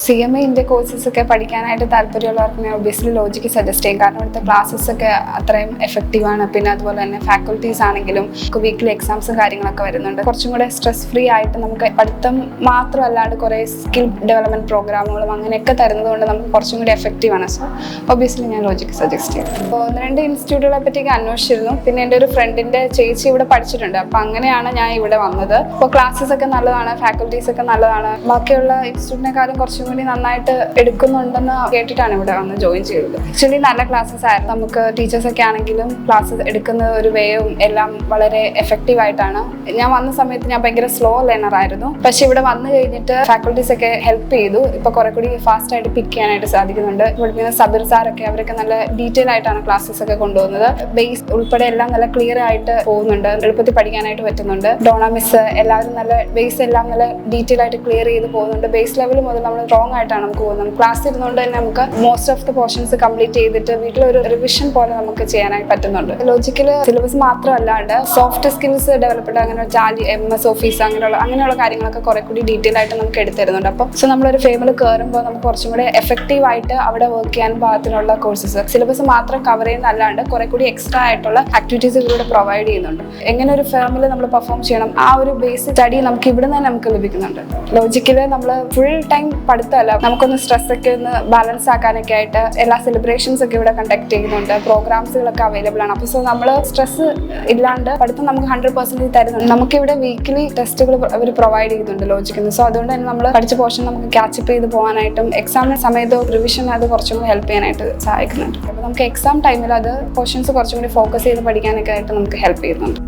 CMA India courses ഒക്കെ പഠിക്കാനായിട്ട് താല്പര്യമുള്ളവർക്ക് ഞാൻ ഒബ്വിയസ്ലി ലോജിക്ക് സജസ്റ്റ് ചെയ്യും. കാരണം ഇവിടുത്തെ ക്ലാസ്സസ് ഒക്കെ അത്രയും എഫക്റ്റീവാണ്. പിന്നെ അതുപോലെ തന്നെ ഫാക്കൽറ്റീസ് ആണെങ്കിലും വീക്ക്ലി എക്സാംസും കാര്യങ്ങളൊക്കെ വരുന്നുണ്ട്. കുറച്ചും കൂടെ സ്ട്രെസ് ഫ്രീ ആയിട്ട് നമുക്ക് പഠിത്തം മാത്രമല്ലാണ്ട് കുറേ സ്കിൽ ഡെവലപ്മെന്റ് പ്രോഗ്രാമുകളും അങ്ങനെയൊക്കെ തരുന്നത് കൊണ്ട് നമുക്ക് കുറച്ചും കൂടി എഫക്റ്റീവാണ്. സോ ഒബ്വിയസ്ലി ഞാൻ ലോജിക്ക് സജസ്റ്റ് ചെയ്യും. അപ്പോൾ 1-2 ഇൻസ്റ്റിറ്റ്യൂട്ടുകളെ പറ്റിയൊക്കെ അന്വേഷിച്ചിരുന്നു. പിന്നെ എൻ്റെ ഒരു ഫ്രണ്ടിൻ്റെ ചേച്ചി ഇവിടെ പഠിച്ചിട്ടുണ്ട്. അപ്പോൾ അങ്ങനെയാണ് ഞാൻ ഇവിടെ വന്നത്. അപ്പോൾ ക്ലാസ്സസ് ഒക്കെ നല്ലതാണ്, ഫാക്കൽറ്റീസ് ഒക്കെ നല്ലതാണ്. ബാക്കിയുള്ള ഇൻസ്റ്റിറ്റ്യൂട്ടിനെക്കാളും കുറച്ചും കൂടി നന്നായിട്ട് എടുക്കുന്നുണ്ടെന്ന് കേട്ടിട്ടാണ് ഇവിടെ വന്ന് ജോയിൻ ചെയ്തത്. ആക്ച്വലി നല്ല ക്ലാസ്സസ് ആയിരുന്നു. നമുക്ക് ടീച്ചേഴ്സൊക്കെ ആണെങ്കിലും ക്ലാസ്സസ് എടുക്കുന്ന ഒരു വേയും എല്ലാം വളരെ എഫക്റ്റീവ് ആയിട്ടാണ്. ഞാൻ വന്ന സമയത്ത് ഞാൻ ഭയങ്കര സ്ലോ ലേണർ ആയിരുന്നു. പക്ഷെ ഇവിടെ വന്നു കഴിഞ്ഞിട്ട് ഫാക്കൽറ്റീസ് ഒക്കെ ഹെൽപ്പ് ചെയ്തു. ഇപ്പോൾ കുറെ കൂടി ഫാസ്റ്റ് ആയിട്ട് പിക്ക് ചെയ്യാനായിട്ട് സാധിക്കുന്നുണ്ട്. ഇവിടെ സബിർ സാറൊക്കെ അവരൊക്കെ നല്ല ഡീറ്റെയിൽ ആയിട്ടാണ് ക്ലാസ്സസ് ഒക്കെ കൊണ്ടുപോകുന്നത്. ബേസ് ഉൾപ്പെടെ എല്ലാം നല്ല ക്ലിയർ ആയിട്ട് പോകുന്നുണ്ട്. എളുപ്പത്തിൽ പഠിക്കാനായിട്ട് പറ്റുന്നുണ്ട്. ഡോണ മിസ് എല്ലാവരും നല്ല ബേസ് എല്ലാം നല്ല ഡീറ്റെയിൽ ആയിട്ട് ക്ലിയർ ചെയ്ത് പോകുന്നുണ്ട്. ബേസ് ലെവൽ മുതൽ നമ്മൾ സ്ട്രോങ് ആയിട്ടാണ് നമുക്ക് പോകുന്നത്. ക്ലാസ് ഇരുന്നുകൊണ്ട് തന്നെ നമുക്ക് most of the portions complete ചെയ്തിട്ട് വീട്ടിലൊരു റിവിഷൻ പോലെ നമുക്ക് ചെയ്യാനായിട്ട് പറ്റുന്നുണ്ട്. ലോജിക്കല് സിലബസ് മാത്രമല്ലാണ്ട് സോഫ്റ്റ് സ്കിൽസ് ഡെവലപ്ഡ് അങ്ങനെ ടാലി, MS ഓഫീസ് അങ്ങനെയുള്ള കാര്യങ്ങളൊക്കെ കുറെ കൂടി ഡീറ്റെയിൽ ആയിട്ട് നമുക്ക് എടുത്തരുന്നുണ്ട്. അപ്പം സോ നമ്മളൊരു ഫേമിൽ കയറുമ്പോൾ നമുക്ക് കുറച്ചും കൂടെ എഫക്റ്റീവ് ആയിട്ട് അവിടെ വർക്ക് ചെയ്യാൻ പാകത്തിനുള്ള കോഴ്സസ് സിലബസ് മാത്രം കവർ ചെയ്യുന്നതല്ലാണ്ട് കുറെ കൂടി എക്സ്ട്രാ ആയിട്ടുള്ള ആക്ടിവിറ്റീസ് ഇതിലൂടെ പ്രൊവൈഡ് ചെയ്യുന്നുണ്ട്. എങ്ങനെ ഒരു ഫേമിൽ നമ്മൾ പെർഫോം ചെയ്യണം ആ ഒരു ബേസിക് സ്റ്റഡി നമുക്ക് ഇവിടെ നിന്ന് നമുക്ക് ലഭിക്കുന്നുണ്ട്. ലോജിക്കല് നമ്മൾ ഫുൾ ടൈം പഠിത്തമല്ല, നമുക്കൊന്ന് സ്ട്രെസ് ഒക്കെ ഒന്ന് ബാലൻസ് ആക്കാനൊക്കെ ആയിട്ട് എല്ലാ സെലിബ്രേഷൻസ് ഒക്കെ ഇവിടെ കണ്ടക്ട് ചെയ്യുന്നുണ്ട്. പ്രോഗ്രാംസുകളൊക്കെ അവൈലബിൾ ആണ്. അപ്പോൾ സോ നമ്മൾ സ്ട്രെസ് ഇല്ലാണ്ട് പഠിത്തം നമുക്ക് 100% തരുന്നുണ്ട്. നമുക്കിവിടെ വീക്കിലി ടെസ്റ്റുകൾ അവർ പ്രൊവൈഡ് ചെയ്യുന്നുണ്ട് ലോജിക്കിന്. സോ അതുകൊണ്ട് തന്നെ നമ്മൾ പഠിച്ച പോർഷൻ നമുക്ക് ക്യാച്ചപ്പ് ചെയ്ത് പോകാനായിട്ടും എക്സാമിന് സമയത്ത് റിവിഷൻ അത് കുറച്ചും കൂടി ഹെൽപ്പ് ചെയ്യാനായിട്ട് സഹായിക്കുന്നുണ്ട്. അപ്പോൾ നമുക്ക് എക്സാം ടൈമിൽ അത് പോർഷൻസ് കുറച്ചും കൂടി ഫോക്കസ് ചെയ്ത് പഠിക്കാനൊക്കെ ആയിട്ട് നമുക്ക് ഹെൽപ്പ് ചെയ്യുന്നുണ്ട്.